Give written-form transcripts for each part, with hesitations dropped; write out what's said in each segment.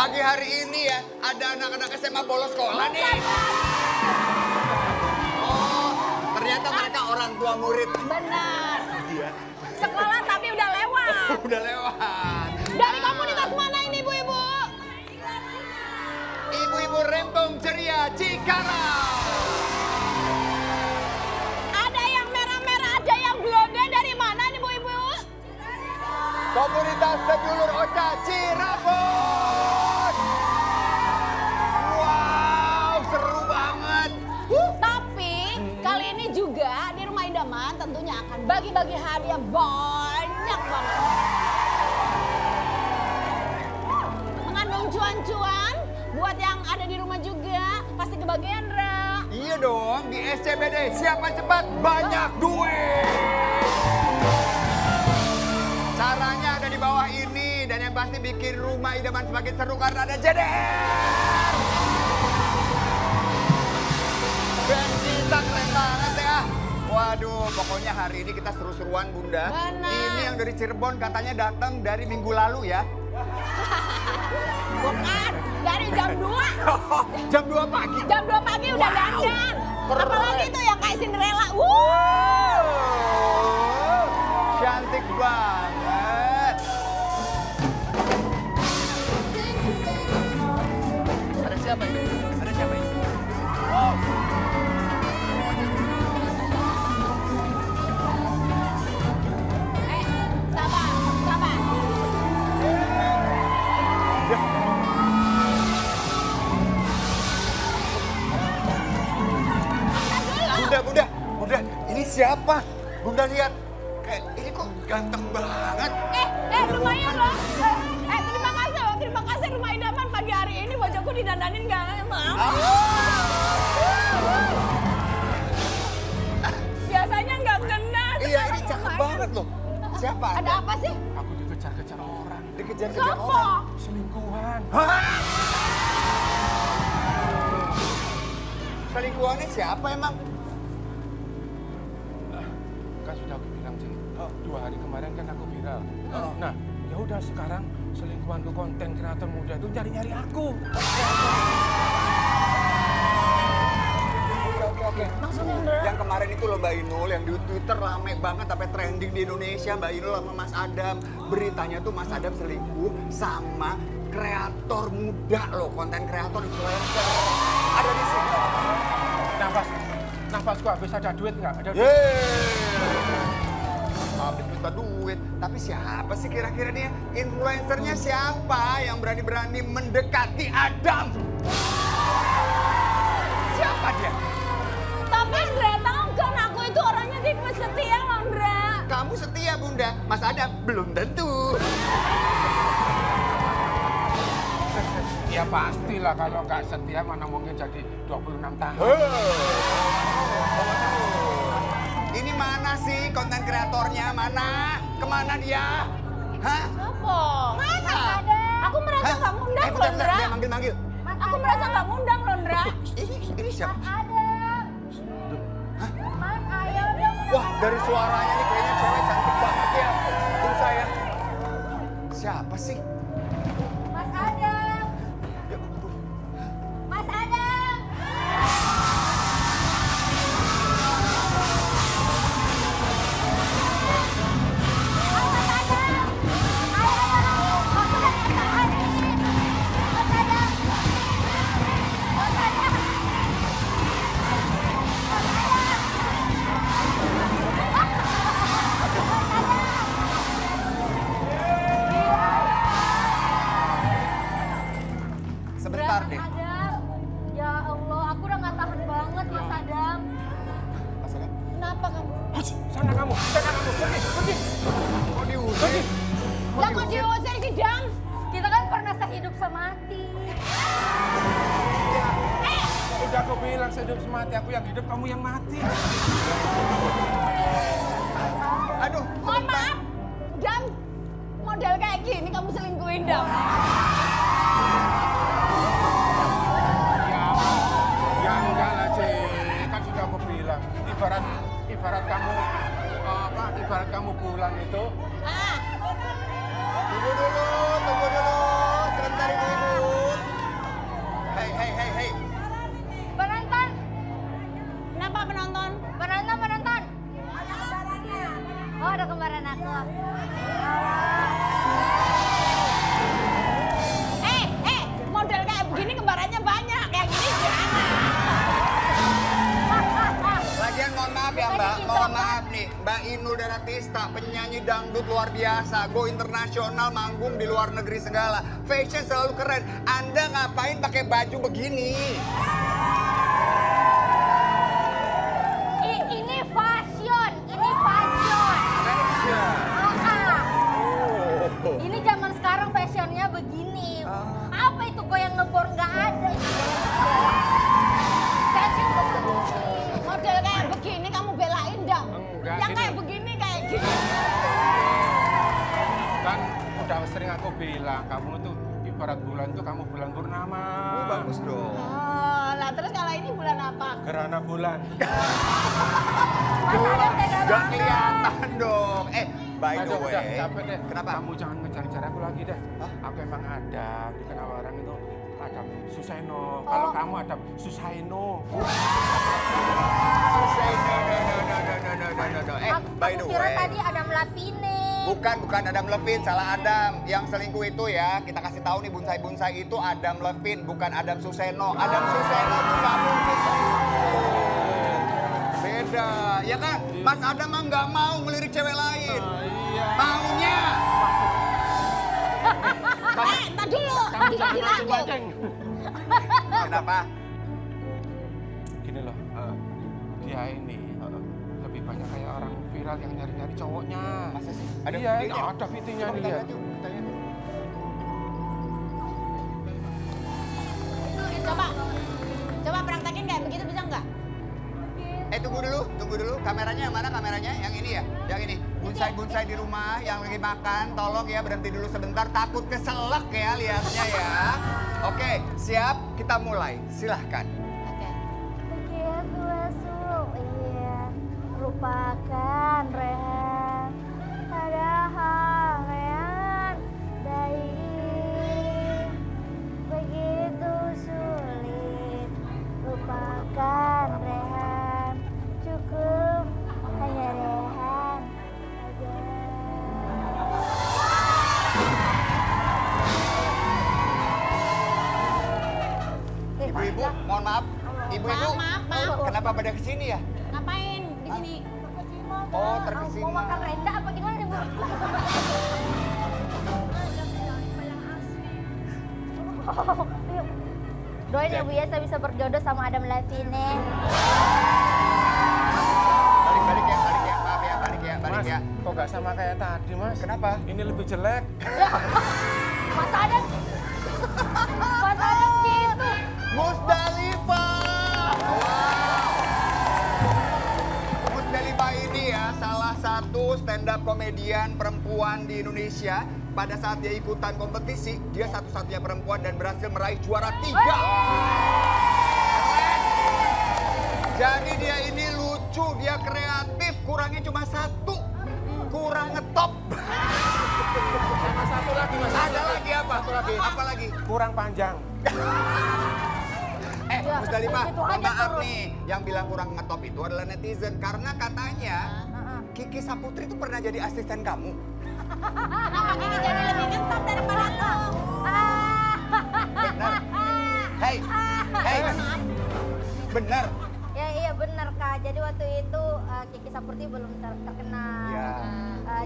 Pagi hari ini ya, ada anak-anak SMA bolos sekolah nih. Oh, ternyata mereka orang tua murid. Benar. Iya. Sekolah tapi udah lewat. Udah lewat. Dari komunitas mana ini ibu-ibu? Ibu-ibu Rempong Ceria Cikarang. Ada yang merah-merah, ada yang blonde. Dari mana nih ibu-ibu? Komunitas Sedulur Ocha Cirabon. Wow, seru banget. Tapi kali ini juga di Rumah Idaman tentunya akan bagi-bagi hadiah banyak banget. Mengandung cuan-cuan buat yang ada di rumah juga. Pasti kebagian, Ra. Iya dong, di SCBD siapa cepat banyak duit. Caranya ada di bawah ini dan yang pasti bikin Rumah Idaman semakin seru karena ada JDR. Bencinta keren banget ya. Waduh, pokoknya hari ini kita seru-seruan Bunda. Benar. Ini yang dari Cirebon katanya datang dari minggu lalu ya. Bukan, dari jam 2. Jam 2 pagi. Jam 2 pagi udah dandan. Keren. Apalagi tuh yang kayak Cinderella. Cantik banget. Ada siapa ini? Ada siapa ini? Oh. Sabar, sabar. Bunda, ini siapa? Bunda lihat, kayak ini kok ganteng banget. Lumayan loh. Terima kasih Rumah Idaman pagi hari ini wajahku didandanin gak mau. Biasanya nggak kena. Iya, ini cakep banget loh. Siapa? Ada apa sih? Aku dikejar-kejar orang. Dikejar-kejar Siapa? orang. Selingkuhan. Hah? Selingkuhannya siapa emang? Kan sudah aku bilang sih. 2 hari kemarin kan aku viral. Nah, ya udah sekarang selingkuhanku konten kreator muda itu nyari-nyari aku. Oke. Maksudnya Ndra? Yang kemarin itu loh Mbak Inul, yang di Twitter rame banget sampai trending di Indonesia. Mbak Inul sama Mas Adam. Beritanya tuh Mas Adam selingkuh sama kreator muda loh, konten kreator influencer. Ada di sini. Nafasku habis ada duit nggak? Ada duit. Habis minta duit. Tapi siapa sih kira-kira dia? Influencernya siapa yang berani-berani mendekati Adam? Siapa dia? Tapi Ndra tahu kan aku itu orangnya tipe setia loh Ndra. Kamu setia Bunda, Mas Adam belum tentu. Ya pastilah kalau nggak setia mana mungkin jadi 26 tahun. Ini mana sih konten kreatornya? Mana? Kemana dia? Hah? Apa? Mana? Aku merasa Hah? nggak ngundang loh Bentar, Ndra. dia manggil-manggil. Aku merasa nggak ngundang loh Ndra. Ini siapa? Adam. Hah? Mas, ayo dong. Wah, dari suaranya nih kayaknya cewek cantik banget ya. Tuh saya. Siapa sih? Mas Adam. Ya ampun. Mas Adam. Mas Adam. Ayo. Aku udah tahan ini. Mas Adam. Mas Adam. Sebentar deh. Mas Adam. Ya Allah, aku udah gak tahan banget Mas Adam. Mas Adam. Kenapa kamu? Sana kamu, pergi. Kok diusir? Lah kok diusir Kidam? Kita kan pernah sehidup semati. Udah aku bilang sehidup semati, aku yang hidup, kamu yang mati. Aduh, Mohon maaf. Dam, model kayak gini kamu selingkuhin Dam. Ya enggak lah, Cik. Kan sudah aku bilang, ibarat kamu pulang itu. Ah, tunggu dulu. Sebentar ibu-ibu. Mbak Inul Daratista, penyanyi dangdut luar biasa. Go internasional, manggung di luar negeri segala. Fashion selalu keren. Anda ngapain pakai baju begini? Ini fashion, ini fashion. Ini zaman sekarang fashionnya begini. Apa itu goyang ngebor nggak ada. Fashion seperti Model kayak begini kamu belain dong. Enggak, Yang gini. kayak begini kayak gini. Kan udah sering aku bilang, kamu tuh ibarat bulan tuh kamu bulan purnama. Oh, bagus dong. Oh, lah terus kalau ini bulan apa? Gerhana bulan. Mas Adam tega Gak banget. kelihatan dong. By the Aduh, udah way. capek deh. Kenapa? Kamu jangan ngejar-ngejar aku lagi deh. Aku emang ada dikenal orang itu Adam Suseno. Kalau kamu ada Susaino. Say no. By the Aku kira way. tadi Adam Lavine. Bukan Adam Levine, salah Adam. Yang selingkuh itu ya, kita kasih tahu nih bonsai-bonsai itu Adam Levine, bukan Adam Suseno. Adam Suseno tuh gak mungkin selingkuh. Beda, ya kan? Mas Adam mah nggak mau ngelirik cewek lain. Iya. Maunya. Entar dulu. Kamu jangan Gila aku. mancing-mancing. Kenapa? Gini loh, dia ini lebih banyak kayak orang viral yang nyari-nyari cowoknya. Masa sih? Ada Iya, videonya? ada videonya Coba nih kita lihat. lihat yuk, kita lihat. Coba praktekin kayak begitu bisa nggak? Tunggu dulu. Kameranya yang mana kameranya? Yang ini ya? Yang ini. Bonsai-bonsai di rumah yang lagi makan, tolong ya berhenti dulu sebentar. Takut keselak ya lihatnya ya. Oke, siap? Kita mulai. Silahkan. Oke. Begitu esok, iya, lupakan Rehan. Padahal Rehan baik. Begitu sulit, lupakan Rehan. Cukup hanya Rehan saja. Ibu-ibu, mohon maaf. Ibu-ibu, Maaf. kenapa pada kesini ya? Ngapain di sini? Oh, terkesima. Mau makan renda apa gimana nih, Bu? Oh, yuk. Doain ya Bu ya, saya bisa berjodoh sama Adam Levine. Balik ya. Maaf ya, balik Mas, ya. kok gak sama kayak tadi, Mas? Kenapa? Ini lebih jelek. Mas Adam. Mas Adam gitu. Musdalifah. Musdalifah ini ya salah satu stand up komedian perempuan di Indonesia. Pada saat dia ikutan kompetisi, dia satu-satunya perempuan dan berhasil meraih juara 3. Jadi dia ini lucu, dia kreatif, kurangnya cuma satu. Kurang ngetop. Sama satu lagi, Mas. Ada lagi apa? Satu lagi. Apa lagi? Kurang panjang. Musdalifah, gitu aja maaf terus. nih. Yang bilang kurang ngetop itu adalah netizen. Karena katanya Kiki Saputri itu pernah jadi asisten kamu. Kenapa Kiki jadi lebih ngetop daripada aku? Benar. Hei. Benar. Iya benar Kak. Jadi waktu itu Kiki Sapurti belum terkenal. Ya.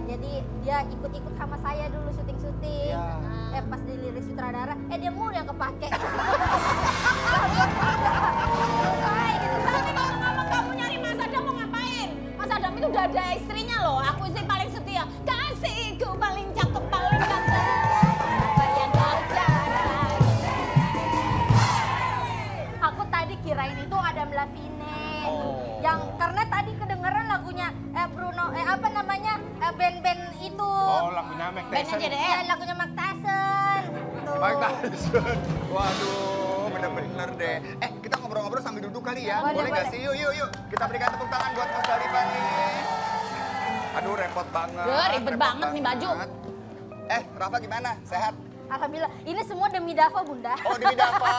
Jadi dia ikut-ikut sama saya dulu syuting-syuting. Ya. Pas dilirik sutradara, dia mulu yang kepake. Tapi ngomong-ngomong kamu nyari Mas Adam mau ngapain? Mas Adam itu udah ada istrinya loh. Aku istri paling setia. Kasihku paling cakep, paling ganteng. Apa yang kau cari? Aku tadi kirain itu Adam Levine. Oh. Yang karena tadi kedengeran lagunya Bruno apa namanya band-band itu. Oh, lagunya Mike Bandnya Tyson. JDM. Ya, lagunya Mark Tyson. Tuh. Mike Tyson. Waduh, bener-bener deh. Kita ngobrol-ngobrol sambil duduk kali ya. Boleh, Boleh nggak boleh. sih? Yuk. Kita berikan tepuk tangan buat Mas Dalifah nih. Aduh, repot banget. Ribet banget nih baju. Rafa gimana? Sehat? Alhamdulillah. Ini semua demi Dava, Bunda. Oh, demi Dava.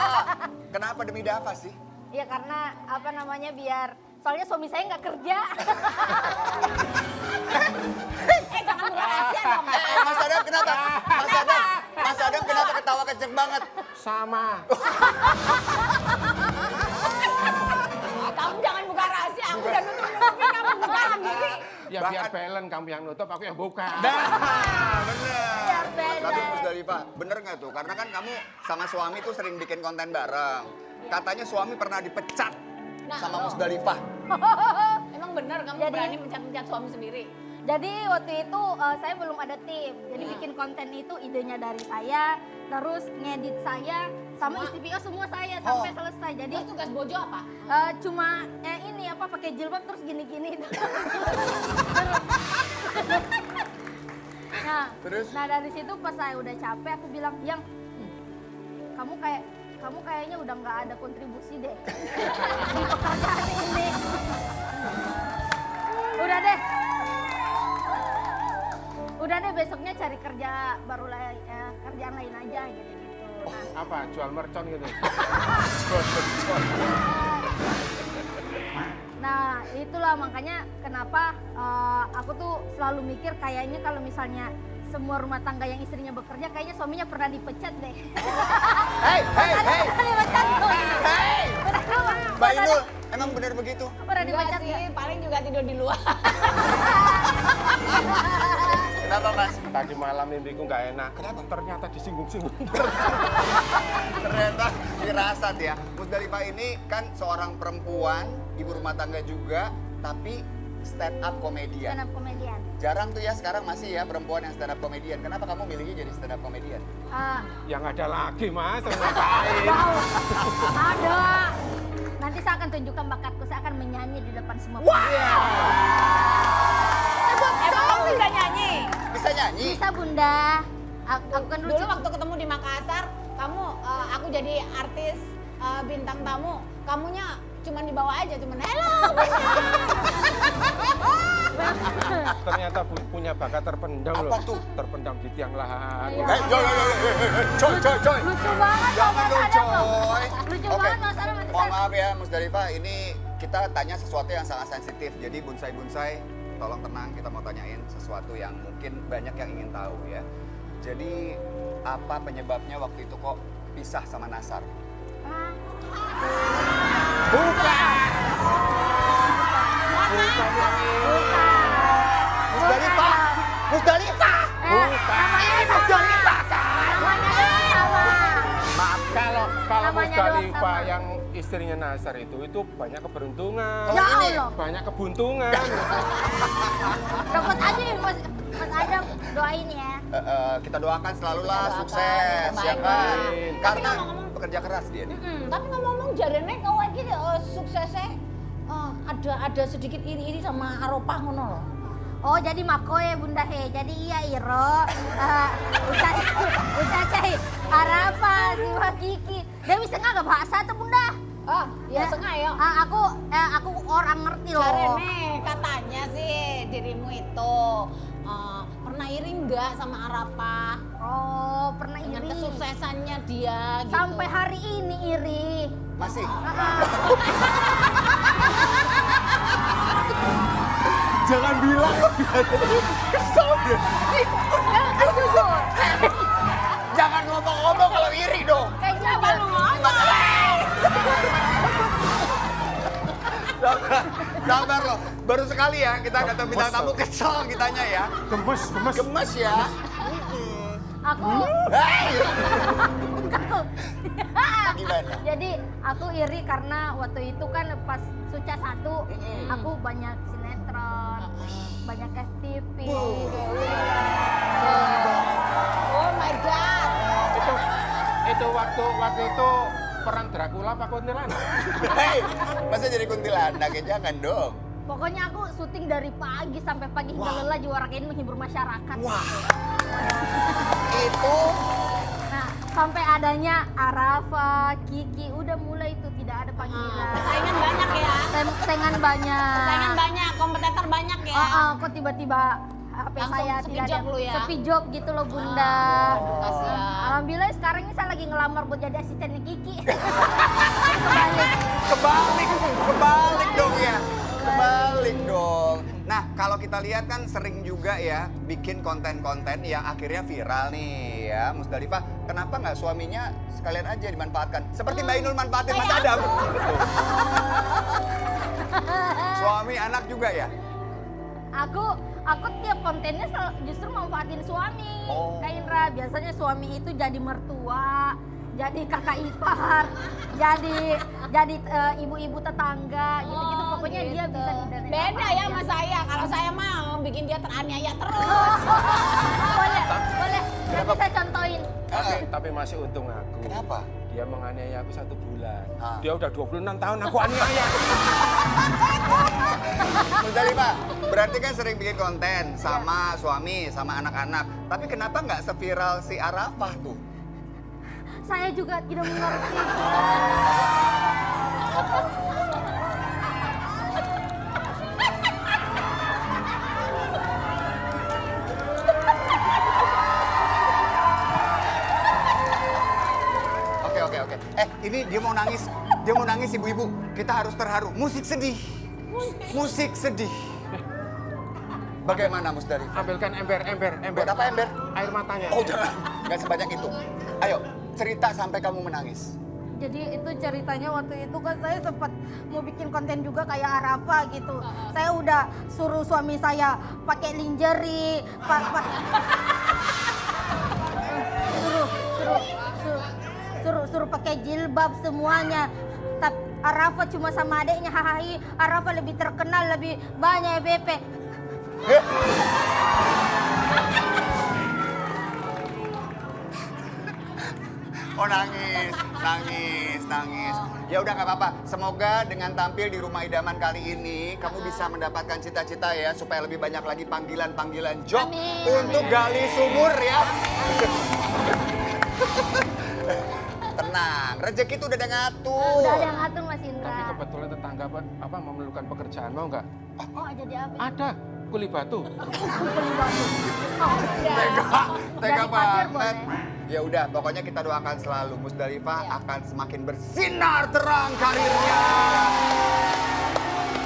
Kenapa demi Dava sih? Ya karena apa namanya biar soalnya suami saya nggak kerja. Jangan buka rahasia dong. Mas Adam kenapa? Mas Adam kenapa ketawa kenceng banget? Sama. Kamu jangan buka rahasia. Aku udah nutupin kamu buka sendiri. Ya biar balance, kamu yang nutup, aku yang buka. Nah, bener. Biar balance. Tapi Musdalifah, bener nggak tuh? Karena kan kamu sama suami tuh sering bikin konten bareng. Katanya suami pernah dipecat Nah, sama lo. Musdalifah. Emang bener kamu Jadi- berani mencat-mencat suami sendiri? Jadi waktu itu saya belum ada tim. Jadi bikin konten itu idenya dari saya, terus ngedit saya, sama Semua? isi video semua saya sampai selesai. Jadi Terus tugas Bojo apa? cuma ini apa pakai jilbab terus gini-gini. Nah, Terus? nah dari situ pas saya udah capek aku bilang, "Yang kamu kayaknya udah nggak ada kontribusi deh di pekerjaan ini." Udah deh besoknya cari kerja baru kerjaan lain aja gitu. Nah, Apa, jual mercon gitu? Nah, itulah makanya kenapa aku tuh selalu mikir kayaknya kalau misalnya semua rumah tangga yang istrinya bekerja kayaknya suaminya pernah dipecat deh. Hei, hei, hei, Pernah dipecat tuh. hei. Pernah- Mbak Inul, emang bener begitu? Pernah Enggak dipecat sih, nggak? paling juga tidur di luar. Kenapa Mas? Tadi malam mimpiku nggak enak. Kenapa? Ternyata disinggung-singgung. Ternyata firasat ya. Musdalifah ini kan seorang perempuan, ibu rumah tangga juga, tapi stand up komedian. Stand up komedian. Jarang tuh ya sekarang masih ya perempuan yang stand up komedian. Kenapa kamu milihnya jadi stand up komedian? Yang ada lagi, Mas. Ngapain? Wow, ada. Nanti saya akan tunjukkan bakatku, saya akan menyanyi di depan semua. Emang kamu bisa nyanyi? Bisa nyanyi? Bisa Bunda. Aku kan Dulu waktu ketemu di Makassar, aku jadi artis bintang tamu, kamunya cuma dibawa aja, cuman hello. Ternyata punya bakat terpendam loh. Apa tuh? Terpendam di tiang lahan. Iya. Coy. Lucu banget Jangan Mas dong, Adam loh. coy. Lucu Oke. banget Mas Adam nanti Mohon saya- maaf ya Musdalifah, ini kita tanya sesuatu yang sangat sensitif. Jadi bunsai-bunsai, tolong tenang, kita mau tanyain sesuatu yang mungkin banyak yang ingin tahu ya. Jadi apa penyebabnya waktu itu kok pisah sama Nasar? Ah, Bukan yang ini. Musdalifah! Musdalifah! namanya Musdalifah kan? Namanya sama. Maaf, kalau Namanya doang Musdalifah sama. yang istrinya Nasar itu banyak keberuntungan. Kalau Ya ini? Allah. Banyak kebuntungan. Dapat aja nih Mas Adam, doain ya. Kita doakan selalu lah Kita doakan, sukses yang ya terbaik kan? lah. Karena Tapi ngomong-ngomong- pekerja keras dia nih. Tapi ngomong-ngomong jarene kau lagi suksesnya ada sedikit iri-iri sama Aropah ngono loh. Oh jadi mako ya Bunda he. Jadi iya Iro. Uca cai. Arapa si Kiki. Dewi Sengah gak bahasa tuh Bunda. Oh, ya sengaja. Aku orang ngerti loh. Jarene katanya sih dirimu itu pernah iri nggak sama Arapah Oh pernah dengan iri. kesuksesannya dia gitu. Sampai hari ini iri. Masih? Ah, Jangan bilang kesel deh. kan jujur. Jangan ngomong-ngomong kalau iri dong. Kayak Kenapa jujur. lu ngomong? Sabar loh. Baru sekali ya kita datang bintang Gemes tamu loh. kesel kitanya ya. Gemes. Gemes ya. Aku Hei. Gimana? jadi aku iri karena waktu itu kan pas Suca 1 aku banyak sinetron, banyak FTV. Oh my god. Itu waktu itu peran Dracula apa kuntilanak? Hei, masa jadi kuntilanak ya? Jangan dong. Pokoknya aku syuting dari pagi sampai pagi hingga lelah juarain menghibur masyarakat. Wah. Itu Nah, sampai adanya Arafa, Kiki, udah mulai itu tidak ada panggilan. Saingan banyak ya. Saingan banyak. Saingan banyak, kompetitor banyak ya. Kok tiba-tiba HP Langsung saya sepi tidak job ada lu ya? sepi job gitu loh Bunda. Kasihan. Alhamdulillah sekarang ini saya lagi ngelamar buat jadi asistennya Kiki. kebalik dong ya. Kebalik dong. Nah, kalau kita lihat kan sering juga ya bikin konten-konten yang akhirnya viral nih ya. Musdalifah, kenapa nggak suaminya sekalian aja dimanfaatkan? Seperti Mbak Inul manfaatin Mas Adam. Suami, anak juga ya? Aku tiap kontennya justru manfaatin suami. Oh. Kak Indra, biasanya suami itu jadi mertua, jadi kakak ipar, jadi ibu-ibu tetangga, gitu-gitu. Pokoknya gitu. dia bisa didanai. Beda ya sama saya. Kalau saya mau bikin dia teraniaya terus. Boleh. Nanti saya contohin. Tapi masih untung aku. Kenapa? Dia menganiaya aku 1 bulan. Ah. Dia udah 26 tahun aku aniaya. Musdalifah, berarti kan sering bikin konten sama suami, sama anak-anak. Tapi kenapa nggak seviral si Arafah tuh? Saya juga tidak mengerti. Oke. Ini dia mau nangis ibu-ibu. Kita harus terharu. Musik sedih. Bagaimana Musdalifah? Ambilkan ember. Buat apa ember? Air matanya. Oh jangan, nggak sebanyak itu. Ayo, cerita sampai kamu menangis. Jadi itu ceritanya waktu itu kan saya sempat mau bikin konten juga kayak Arafah gitu. Saya udah suruh suami saya pakai lingerie, suruh pakai jilbab semuanya. Tapi Arafah cuma sama adiknya hahaha. Arafah lebih terkenal, lebih banyak BP. Oh nangis. Ya udah nggak apa-apa. Semoga dengan tampil di Rumah Idaman kali ini kamu bisa mendapatkan cita-cita ya supaya lebih banyak lagi panggilan job Amin. untuk gali sumur ya. Tenang, rezeki itu udah ada ngatur. Udah ada yang ngatur Mas Tapi Indra. kebetulan tetangga apa memerlukan pekerjaan, mau nggak? Oh jadi apa? Ada, kuli batu. Tega Dari pasir banget. boleh. Ya udah, pokoknya kita doakan selalu Musdalifah akan semakin bersinar terang karirnya.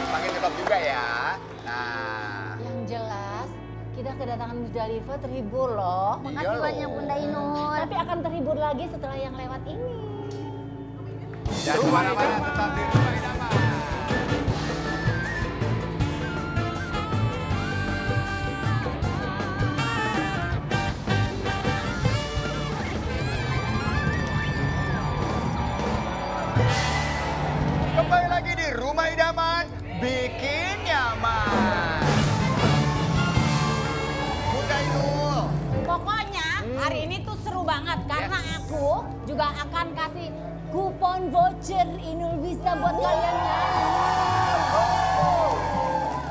Makin tetap juga ya. Nah, Yang jelas kita kedatangan Musdalifah terhibur loh. Iya Makasih loh. banyak Bunda Inul. Tapi akan terhibur lagi setelah yang lewat ini. jangan kemana-mana, tetap di Rumah Idaman. Kembali lagi di Rumah Idaman, bikin nyaman. Bunda Inul. Pokoknya hari ini tuh seru banget karena aku juga akan kasih kupon voucher Inul Bisa buat kalian nyanyi.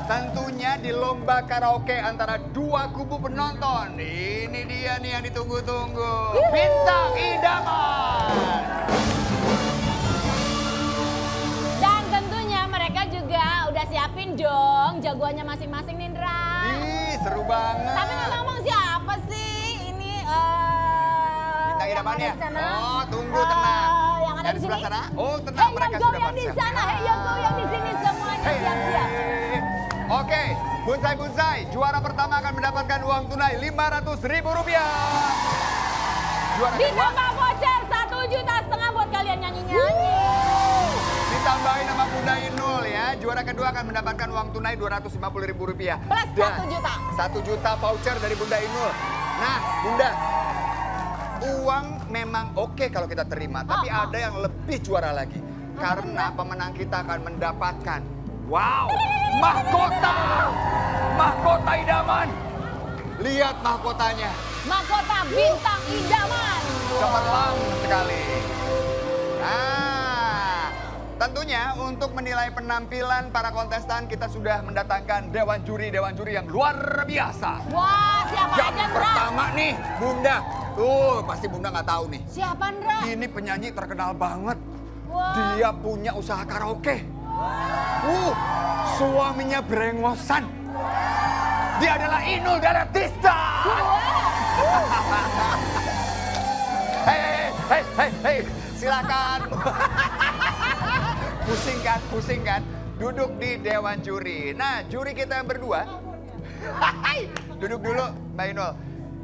Tentunya di lomba karaoke antara dua kubu penonton. Ini dia nih yang ditunggu-tunggu. Bintang Idaman. Dan tentunya mereka juga udah siapin dong jagoannya masing-masing Nindra. Ih, seru banget. Tapi ngomong siapa sih ini Bintang yang Idaman ada ya? di sana? Oh, tunggu tenang. Yang ada Dari di sebelah sini? sana? Oh, tenang, Hey, mereka yang go sudah yang di pada sana, siap. hey yang go yang di sini semuanya Hey. siap-siap. Oke, Bunsai, juara pertama akan mendapatkan uang tunai Rp500.000. Juara kedua Ditambah voucher 1,5 juta buat kalian nyanyi-nyanyi. ditambahin sama Bunda Inul ya. Juara kedua akan mendapatkan uang tunai Rp250.000. Plus Dan 1 juta. 1 juta voucher dari Bunda Inul. Nah, Bunda, uang memang oke kalau kita terima, tapi ada yang lebih juara lagi. Karena pemenang kita akan mendapatkan, wow, mahkota idaman. Lihat mahkotanya, Mahkota Bintang Idaman. cemerlang sekali. Nah, tentunya untuk menilai penampilan para kontestan kita sudah mendatangkan dewan juri yang luar biasa. Wah, siapa Yang aja, Ndra? pertama nih, Bunda. Tuh, pasti Bunda nggak tahu nih. Siapa, Ndra? Ini penyanyi terkenal banget. Wah. Dia punya usaha karaoke. Suaminya brengosan. Dia adalah Inul Daratista. Hei, silakan. Pusing kan? Duduk di dewan juri. Nah, juri kita yang berdua. Duduk dulu, Mbak Inul.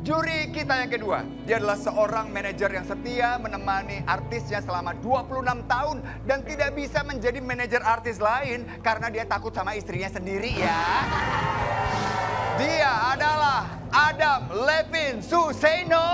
Juri kita yang kedua, dia adalah seorang manajer yang setia menemani artisnya selama 26 tahun dan tidak bisa menjadi manajer artis lain karena dia takut sama istrinya sendiri ya. Dia adalah Adam Levin Suseno.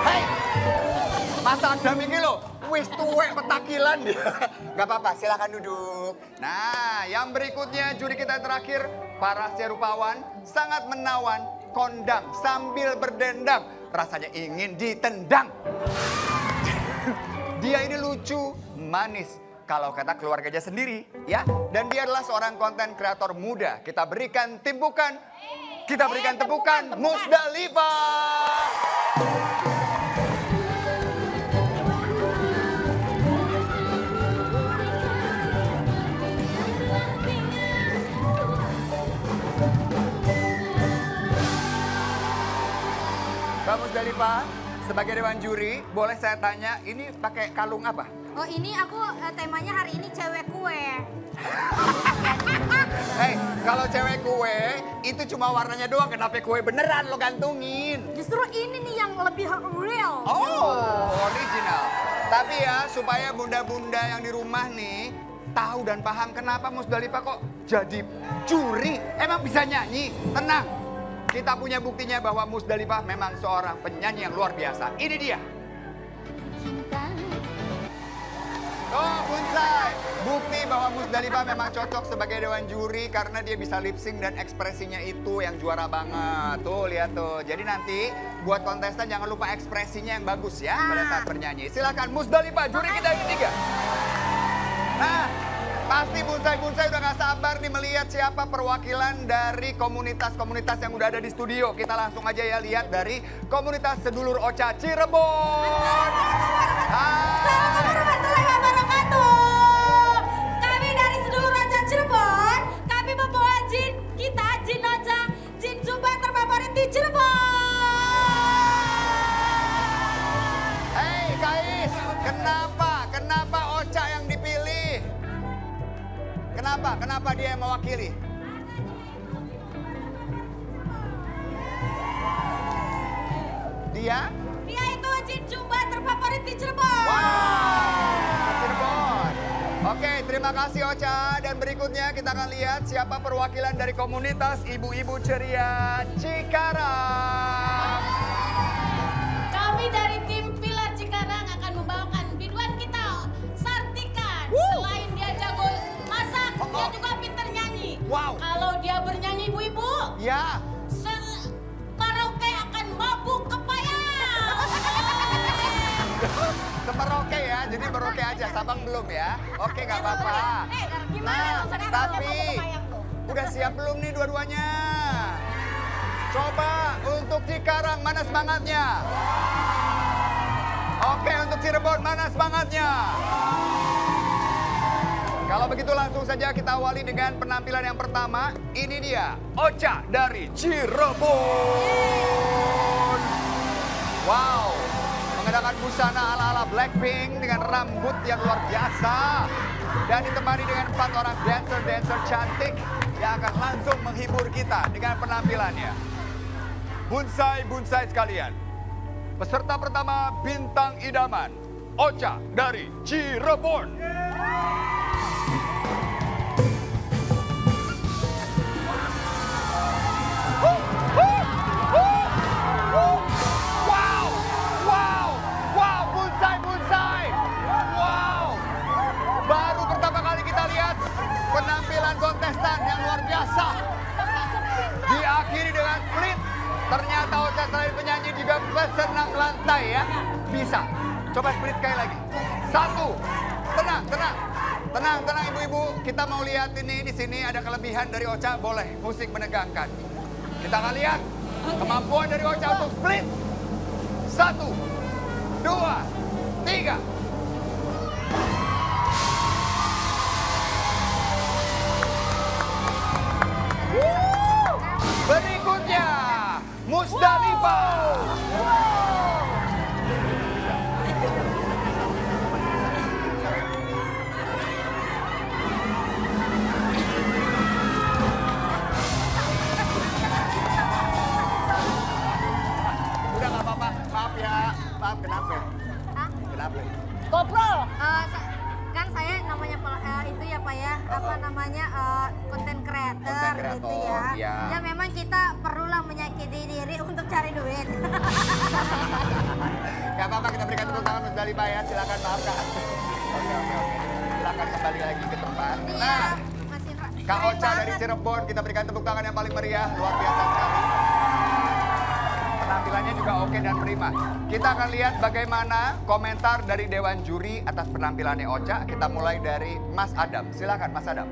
Hei, Mas Adam ini loh, wis tuwek petakilan dia. Gak apa-apa, silakan duduk. Nah, yang berikutnya juri kita yang terakhir, para serupawan sangat menawan, kondang sambil berdendang. Rasanya ingin ditendang. Dia ini lucu, manis. Kalau kata keluarganya sendiri, ya. Dan dia adalah seorang konten kreator muda. Kita berikan timbukan, kita berikan tepukan, Musdalifah. Mbak Musdalifah, sebagai dewan juri, boleh saya tanya, ini pakai kalung apa? Oh ini aku temanya hari ini cewek kue. Hei, kalau cewek kue, itu cuma warnanya doang, kenapa kue beneran lo gantungin? Justru ini nih yang lebih real. Oh, original. Tapi ya, supaya bunda-bunda yang di rumah nih, tahu dan paham kenapa Musdalifah kok jadi juri. Emang bisa nyanyi? Tenang. Kita punya buktinya bahwa Musdalifah memang seorang penyanyi yang luar biasa. Ini dia. Oh, Bunsai. Bukti bahwa Musdalifah memang cocok sebagai dewan juri karena dia bisa lip sync dan ekspresinya itu yang juara banget. Tuh, lihat tuh. Jadi nanti buat kontestan jangan lupa ekspresinya yang bagus ya pada saat bernyanyi. Silakan Musdalifah, juri kita yang ketiga. Nah, pasti Bunsai udah gak sabar nih melihat siapa perwakilan dari komunitas-komunitas yang udah ada di studio. Kita langsung aja ya lihat dari komunitas Sedulur Ocha Cirebon. Assalamualaikum warahmatullahi wabarakatuh. Kami dari Sedulur Ocha Cirebon, kami membawa jin kita, jin Ocha, jin jumba terfavorit di Cirebon. Hei Kais, kenapa Ocha yang dipilih? Kenapa dia yang mewakili? Dia? Dia itu jin jumba terfavorit di Cirebon. Wow, Cirebon. Oke, terima kasih Ocha. Dan berikutnya kita akan lihat siapa perwakilan dari komunitas Ibu-Ibu Ceria Cikarang. Kami dari tim Pilar Cikarang akan membawakan biduan kita, Sartika. Selain dia jago masak, dia juga pintar nyanyi. Wow. Kalau dia bernyanyi ibu-ibu, Ya, karaoke akan mabuk kepayang. semeroke ya, jadi meroke aja. Sabang belum ya? Oke, nggak apa-apa. Gimana tuh sekarang dia Tapi mabuk kepayang tuh? udah siap belum nih dua-duanya? Coba untuk Cikarang, mana semangatnya? Oke, untuk Cirebon, mana semangatnya? Kalau begitu langsung saja kita awali dengan penampilan yang pertama. Ini dia, Ocha dari Cirebon. Wow, mengenakan busana ala-ala Blackpink dengan rambut yang luar biasa. Dan ditemani dengan 4 orang dancer-dancer cantik yang akan langsung menghibur kita dengan penampilannya. Bunsai sekalian, peserta pertama bintang idaman, Ocha dari Cirebon. Wow, Bunsai. Wow, baru pertama kali kita lihat penampilan kontestan yang luar biasa. Diakhiri dengan split. Ternyata Ocha selain penyanyi juga pesenang lantai ya. Bisa. Coba split sekali lagi. 1. Tenang ibu-ibu. Kita mau lihat ini di sini ada kelebihan dari Ocha, boleh musik menegangkan. Kita akan lihat kemampuan dari Ocha untuk split. 1, 2, 3. Berikutnya, Musdalifah. gitu ya. Iya. Ya memang kita perlulah menyakiti diri untuk cari duit. Gak apa-apa, kita berikan tepuk tangan Musdalifah ya. Silakan maafkan. Oke. Silakan kembali lagi ke tempat. Iya, Nah, Mas Indra. Kak Keren Ocha dari banget. Cirebon, kita berikan tepuk tangan yang paling meriah. Luar biasa sekali. Penampilannya juga oke dan prima. Kita akan lihat bagaimana komentar dari Dewan Juri atas penampilannya Ocha. Kita mulai dari Mas Adam. Silakan Mas Adam.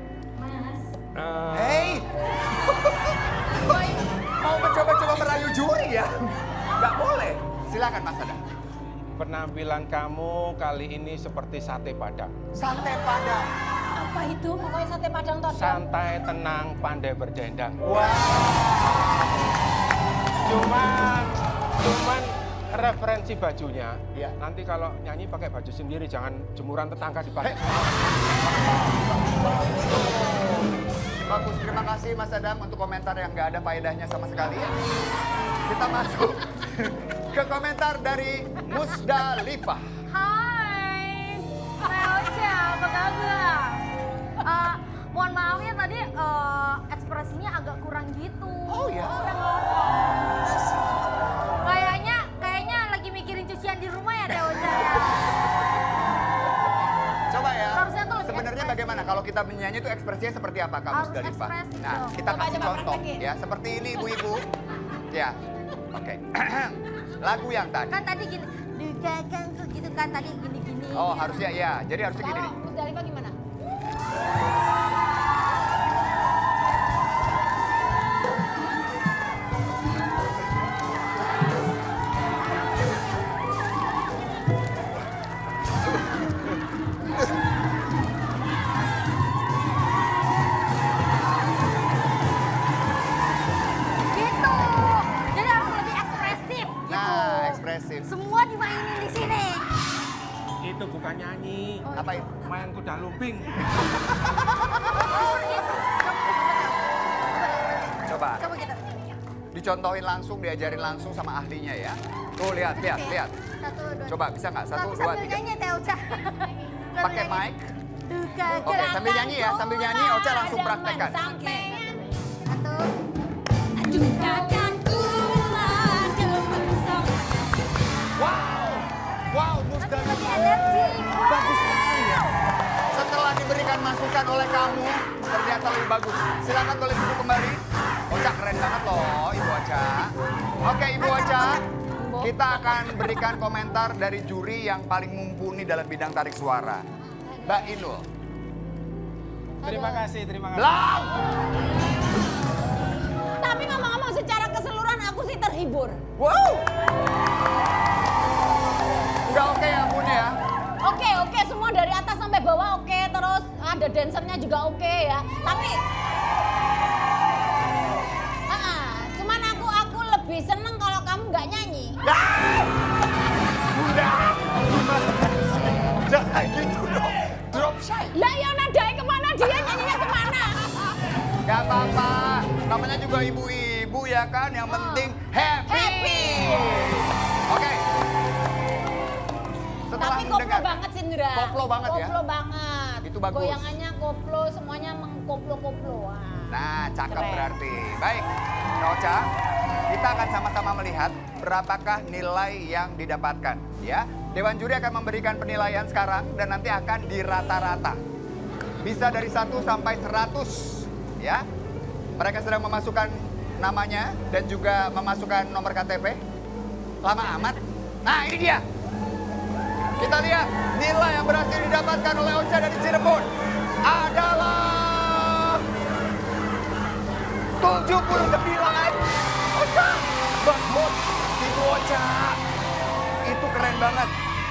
Hei! Mau mencoba-coba merayu juri ya? Nggak boleh. Silakan Mas Adam. Penampilan kamu kali ini seperti sate padang. Sate Padang. Apa itu? Pokoknya sate padang todong. Santai, tenang, pandai berdendang. Wow. Cuman referensi bajunya. Iya. Nanti kalau nyanyi pakai baju sendiri, jangan jemuran tetangga dipakai. Bagus, terima kasih Mas Adam untuk komentar yang nggak ada faedahnya sama sekali. Kita masuk ke komentar dari Musdalifah. Hai, Teh Ocha, apa kabar? Mohon maaf ya tadi ekspresinya agak kurang gitu. Oh ya? Kayaknya lagi mikirin cucian di rumah ya Teh Ocha ya. Coba ya. Harusnya tuh lebih Sebenarnya ekspresif. bagaimana kalau kita menyanyi itu ekspresinya seperti apa Kak Harus Musdalifah? ekspresif Nah, dong. kita Coba, kasih coba contoh praktekin. ya. Seperti ini ibu-ibu. Ya. Oke. Lagu yang tadi. Kan tadi gini, dugakan tuh gitu kan tadi gini-gini. Oh, harusnya ya. Jadi harusnya gini Kalau nih. Musdalifah gimana? Gitu. Jadi harus lebih ekspresif gitu. Nah, ekspresif. Semua dimainin di sini. Itu bukan nyanyi, Apa itu? main kuda lumping. Coba. Coba gitu. Dicontohin langsung, diajarin langsung sama ahlinya ya. Tuh lihat. Satu, dua. Coba bisa nggak? Satu, Tapi dua, sambil tiga. nyanyi Teh Ocha. Pakai mic. Dugakan. Oke, sambil nyanyi ya, sambil nyanyi Ocha langsung praktekkan. Sampean. Satu. Dugakan kula demen sok. Wow, Lebih Musdalifah. energi. Bagus sekali ya. Setelah diberikan masukan oleh kamu, ternyata lebih bagus. Silakan boleh duduk kembali. Ocha keren banget loh, Ibu Ocha. Oke, Ibu Ocha. Kita akan berikan komentar dari juri yang paling mumpuni dalam bidang tarik suara. Mbak Inul. Terima kasih. Belum! Tapi ngomong-ngomong secara keseluruhan aku sih terhibur. Wow! Udah oke ya, Bun ya? Oke, semua dari atas sampai bawah oke, terus ada dancernya juga oke ya. Tapi cuman aku lebih seneng kalau kamu nggak nyanyi. Bunda! Jangan gitu dong. Drop shy. Lah ya nadanya kemana dia nyanyinya kemana? Gak apa-apa. Namanya juga ibu-ibu ya kan. Yang penting happy. Happy. Oke. Setelah Tapi koplo mendengar. banget sih Indra. Koplo banget ya? Koplo banget. Itu bagus. Goyangannya koplo, semuanya mengkoplo-koplo. Wah. Nah, cakep Keren. berarti. Baik, Kak Ocha, kita akan sama-sama melihat berapakah nilai yang didapatkan. Ya, Dewan Juri akan memberikan penilaian sekarang dan nanti akan dirata-rata. Bisa dari 1 sampai 100. Ya, mereka sedang memasukkan namanya dan juga memasukkan nomor KTP. Lama amat. Nah, ini dia. Kita lihat nilai yang berhasil didapatkan oleh Ocha dari Cirebon adalah 79. Ocha, bagus. Ibu Ocha, itu keren banget.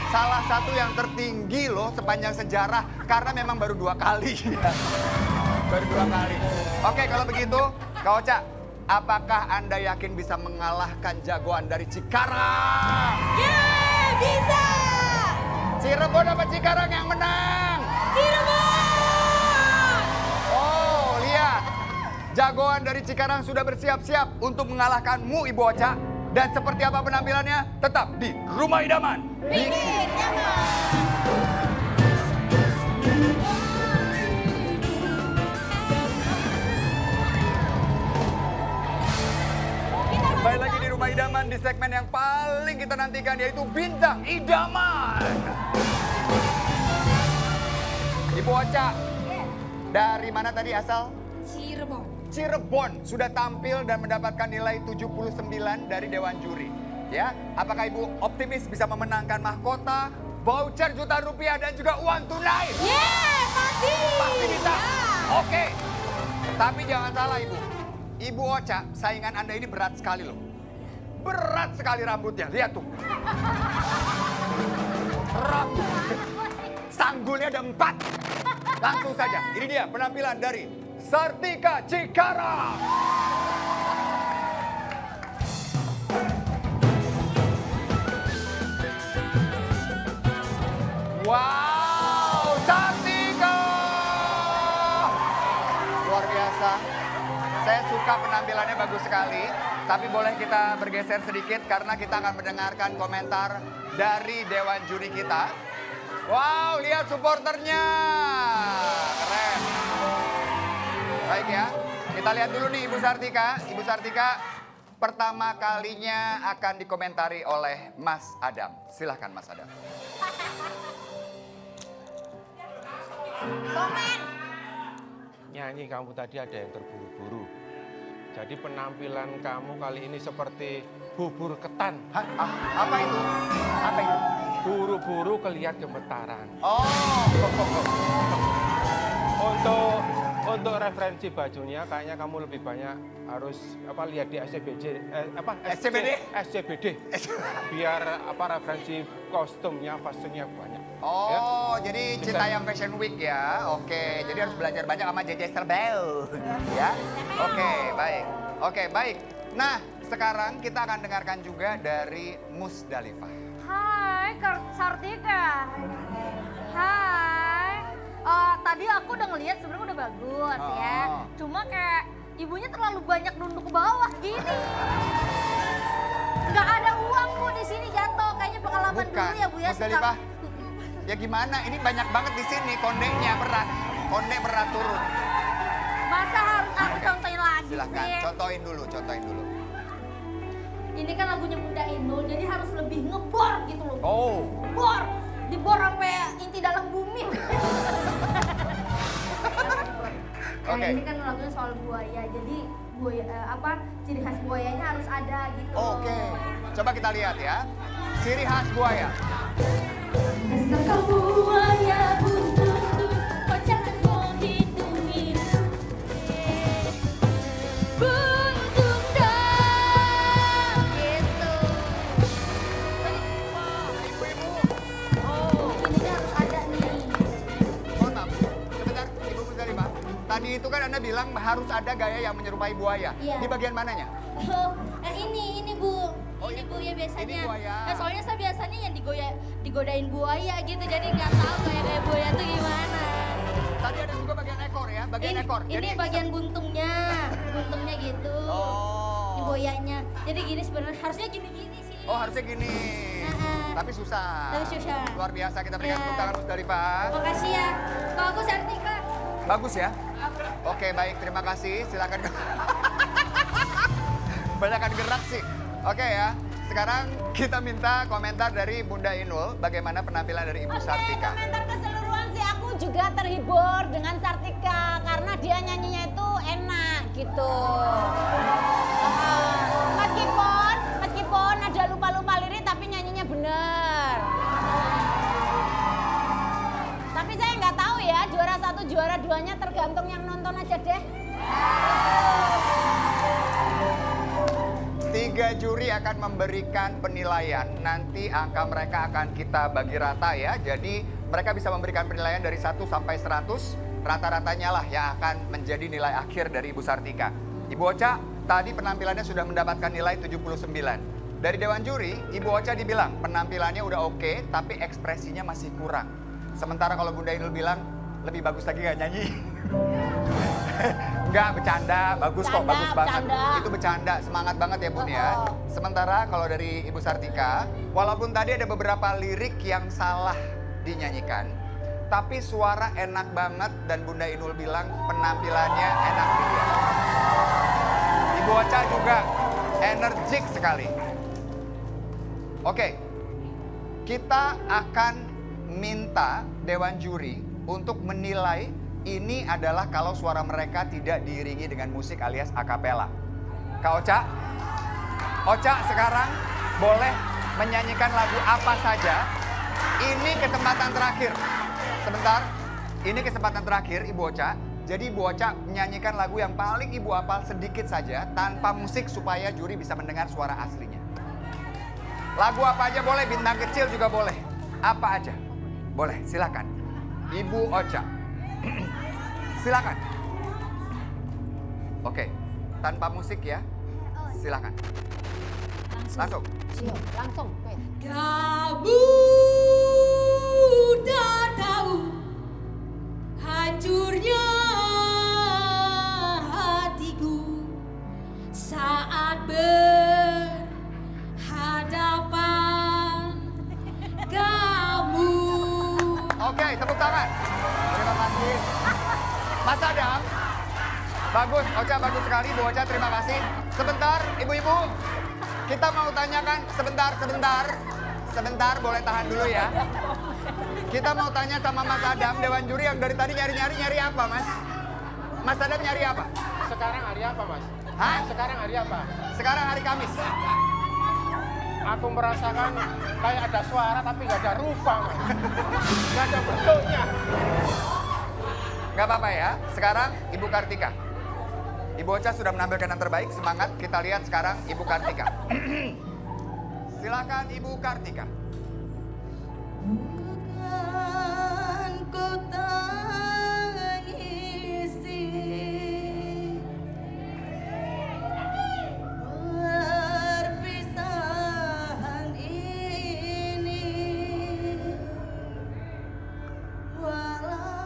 Salah satu yang tertinggi loh sepanjang sejarah karena memang baru 2 kali. Baru 2 kali. Oke, kalau begitu, Kak Ocha, apakah Anda yakin bisa mengalahkan jagoan dari Cikarang? Bisa. Cirebon apa Cikarang yang menang? Cirebon. Oh, lihat. Jagoan dari Cikarang sudah bersiap-siap untuk mengalahkanmu, Ibu Ocha. Dan seperti apa penampilannya? Tetap di Rumah Idaman. Bikin nyaman. Dan di segmen yang paling kita nantikan yaitu Bintang Idaman. Ibu Ocha, dari mana tadi asal? Cirebon. Cirebon sudah tampil dan mendapatkan nilai 79 dari Dewan Juri. Ya, apakah Ibu optimis bisa memenangkan mahkota, voucher jutaan rupiah dan juga uang tunai? Pasti. Pasti bisa. Ya. Oke. Tapi jangan salah Ibu. Ibu Ocha, saingan Anda ini berat sekali loh. Berat sekali rambutnya. Lihat tuh. Rambut. Sanggulnya ada 4. Langsung saja. Ini dia penampilan dari Sartika Cikarang. Wow, Sartika! Luar biasa. Saya suka penampilannya bagus sekali. Tapi boleh kita bergeser sedikit karena kita akan mendengarkan komentar dari Dewan Juri kita. Wow, lihat supporternya. Keren. Baik ya, kita lihat dulu nih Ibu Sartika. Ibu Sartika pertama kalinya akan dikomentari oleh Mas Adam. Silahkan Mas Adam. Komen. Nyanyi kamu tadi ada yang terburu-buru. Jadi penampilan kamu kali ini seperti bubur ketan. Hah? Apa itu? Apa itu? Buru-buru kelihat gemetaran. Oh. Untuk referensi bajunya kayaknya kamu lebih banyak harus lihat di SCBD. Biar referensi kostumnya, fashionnya banyak. Oh, jadi Citayam Fashion Week ya. Oke, jadi harus belajar banyak sama JJ Serbel. Ya. Oke, baik. Nah, sekarang kita akan dengarkan juga dari Musdalifah. Hai, Sartika. Hai. Tadi aku udah ngeliat sebenarnya udah bagus ya. Cuma kayak ibunya terlalu banyak nunduk ke bawah gini. Nggak ada uang Bu di sini jatuh. Kayaknya pengalaman dulu ya Bu ya. Musdalifah. Ya gimana? Ini banyak banget di sini kondenya berat. Konde berat turun. Masa harus aku contohin lagi Silahkan, sih? contohin dulu. Ini kan lagunya Bunda Inul, jadi harus lebih ngebor gitu loh. Oh. Bor, dibor sampai inti dalam bumi. Nah, Oke. ini kan lagunya soal buaya, jadi ciri khas buayanya harus ada gitu. Oke. Coba kita lihat ya. Ciri khas buaya. Dasar kau buaya buntu, kau jangan kau hitung-hitung. Buntung dong, gitu. Ibu-ibu. Ini harus ada nih. Mohon maaf. Sebentar, Ibu Musdalifah. Tadi itu kan Anda bilang harus ada gaya yang menyerupai buaya. Iya. Di bagian mananya? Ini Bu. Oh, Ini Bu ya biasanya. ini buaya. Nah, soalnya saya biasanya yang digodain buaya gitu. Jadi nggak tahu kayak buaya tuh gimana. Tadi ada juga bagian ekor ya, bagian ekor. Ini bagian buntungnya. Buntungnya gitu. Ini Oh. buayanya. Jadi gini sebenarnya harusnya gini-gini sih. Oh, harusnya gini. Tapi susah. Tapi susah. Luar biasa, kita berikan Ya. tepuk tangan Musdalifah. Makasih ya. Bagus Sartika. Bagus ya? Oke, baik. Terima kasih. Silakan. Banyakan gerak sih. Oke ya. Sekarang kita minta komentar dari Bunda Inul. Bagaimana penampilan dari Ibu Sartika? Komentar keseluruhan sih aku juga terhibur dengan Sartika karena dia nyanyinya itu enak gitu. Meskipun ada lupa-lupa lirik tapi nyanyinya bener. Tapi saya nggak tahu ya juara 1, juara 2-nya tergantung yang nonton aja deh. 3 juri akan memberikan penilaian. Nanti angka mereka akan kita bagi rata ya. Jadi mereka bisa memberikan penilaian dari 1 sampai 100. Rata-ratanya lah yang akan menjadi nilai akhir dari Ibu Sartika. Ibu Ocha tadi penampilannya sudah mendapatkan nilai 79. Dari Dewan Juri, Ibu Ocha dibilang penampilannya udah oke, tapi ekspresinya masih kurang. Sementara kalau Bunda Inul bilang lebih bagus lagi nggak nyanyi. Enggak, bercanda. Bagus kok, bagus banget. Bercanda. Itu bercanda, semangat banget ya Bun ya. Sementara kalau dari Ibu Sartika, walaupun tadi ada beberapa lirik yang salah dinyanyikan, tapi suara enak banget dan Bunda Inul bilang penampilannya enak dilihat. Ibu Ocha juga energik sekali. Oke, kita akan minta Dewan Juri untuk menilai ini adalah kalau suara mereka tidak diiringi dengan musik alias akapela. Kak Ocha sekarang boleh menyanyikan lagu apa saja. Ini kesempatan terakhir. Sebentar, ini kesempatan terakhir Ibu Ocha. Jadi Ibu Ocha menyanyikan lagu yang paling Ibu hafal sedikit saja tanpa musik supaya juri bisa mendengar suara aslinya. Lagu apa aja boleh, bintang kecil juga boleh. Apa aja? Boleh, silakan. Ibu Ocha. Silakan. Oke, tanpa musik ya. Silakan. Langsung. Siap, langsung. Wait. Kamu tak tahu hancurnya hatiku saat berhadapan kamu. Oke, tepuk tangan. Terima kasih. Mas Adam. Bagus, Ocha bagus sekali. Bu Ocha terima kasih. Sebentar, ibu-ibu. Kita mau tanyakan, sebentar boleh tahan dulu ya. Kita mau tanya sama Mas Adam, Dewan Juri yang dari tadi nyari apa Mas? Mas Adam nyari apa? Sekarang hari apa, Mas? Hah? Sekarang hari apa? Sekarang hari Kamis. Aku merasakan kayak ada suara tapi nggak ada rupa, Mas. Nggak ada bentuknya. Gak apa-apa ya, sekarang Ibu Kartika. Ibu Ocha sudah menampilkan yang terbaik, semangat. Kita lihat sekarang Ibu Kartika. Silakan Ibu Kartika. Bukan ku tangisi perpisahan ini, walau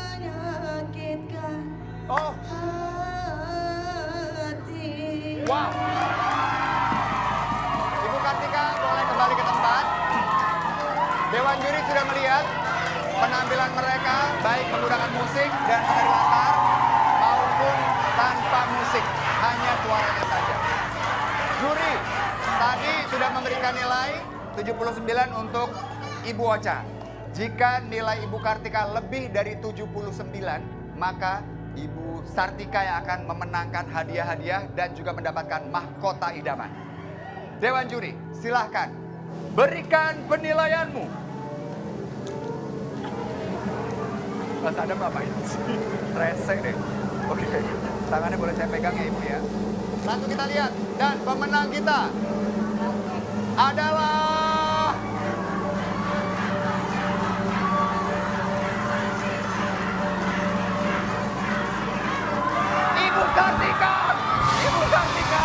menyakitkan Oh, hati. wow. Ibu Kartika boleh kembali ke tempat. Dewan Juri sudah melihat penampilan mereka, baik menggunakan musik dan penari latar, maupun tanpa musik, hanya suaranya saja. Juri tadi sudah memberikan nilai 79 untuk Ibu Ocha. Jika nilai Ibu Kartika lebih dari 79, maka Ibu Sartika yang akan memenangkan hadiah-hadiah dan juga mendapatkan mahkota idaman. Dewan Juri, silahkan berikan penilaianmu. Mas Adam ngapain sih? Rese deh. Oke, tangannya boleh saya pegang ya Ibu ya. Langsung kita lihat. Dan pemenang kita adalah Ibu Sartika. Ibu Sartika.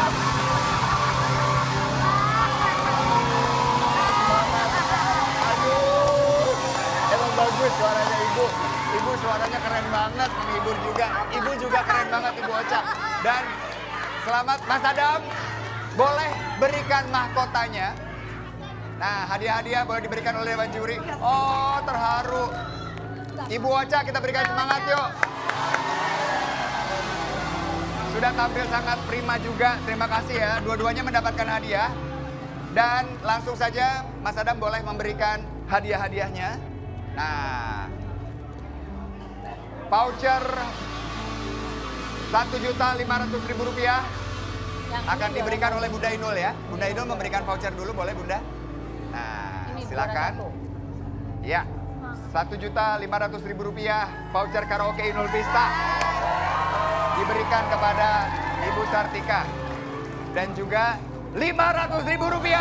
Aduh, emang bagus suaranya Ibu. Ibu suaranya keren banget, menghibur juga. Ibu juga keren banget Ibu Ocha. Dan selamat Mas Adam, boleh berikan mahkotanya. Nah, hadiah-hadiah boleh diberikan oleh Dewan Juri. Oh, terharu. Ibu Ocha, kita berikan semangat yuk. Sudah tampil sangat prima juga, terima kasih ya. Dua-duanya mendapatkan hadiah. Dan langsung saja Mas Adam boleh memberikan hadiah-hadiahnya. Nah, voucher Rp1.500.000 akan diberikan oleh Bunda Inul ya. Bunda Inul memberikan voucher dulu, boleh Bunda? Nah, Ini silakan. Ya, Rp1.500.000 voucher karaoke Inul Vista diberikan kepada Ibu Sartika. Dan juga Rp500.000.